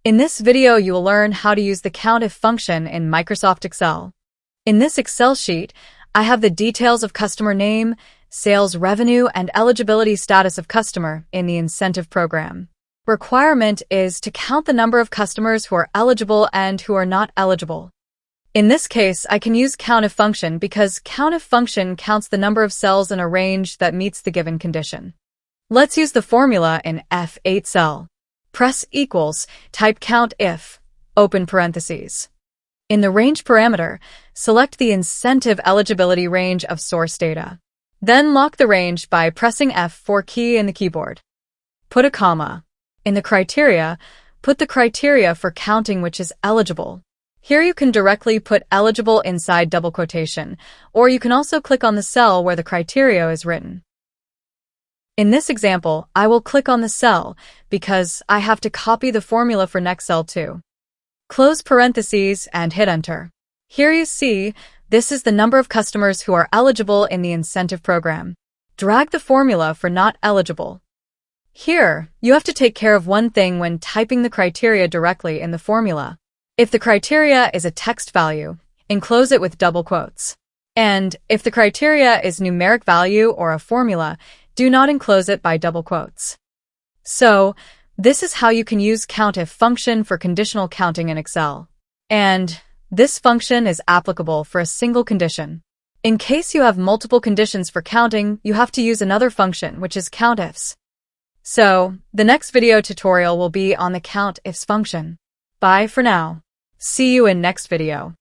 In this video, you will learn how to use the COUNTIF function in Microsoft Excel. In this Excel sheet, I have the details of customer name, sales revenue, and eligibility status of customer in the incentive program. Requirement is to count the number of customers who are eligible and who are not eligible. In this case, I can use COUNTIF function because COUNTIF function counts the number of cells in a range that meets the given condition. Let's use the formula in F8 cell. Press equals, type COUNTIF, open parentheses. In the range parameter, select the incentive eligibility range of source data. Then lock the range by pressing F4 key in the keyboard. Put a comma. In the criteria, put the criteria for counting which is eligible. Here you can directly put eligible inside double quotation, or you can also click on the cell where the criteria is written. In this example, I will click on the cell because I have to copy the formula for next cell too. Close parentheses and hit enter. Here you see, this is the number of customers who are eligible in the incentive program. Drag the formula for not eligible. Here, you have to take care of one thing when typing the criteria directly in the formula. If the criteria is a text value, enclose it with double quotes. And if the criteria is numeric value or a formula, do not enclose it by double quotes. So, this is how you can use COUNTIF function for conditional counting in Excel. And this function is applicable for a single condition. In case you have multiple conditions for counting, you have to use another function, which is COUNTIFs. So, the next video tutorial will be on the COUNTIFs function. Bye for now. See you in next video.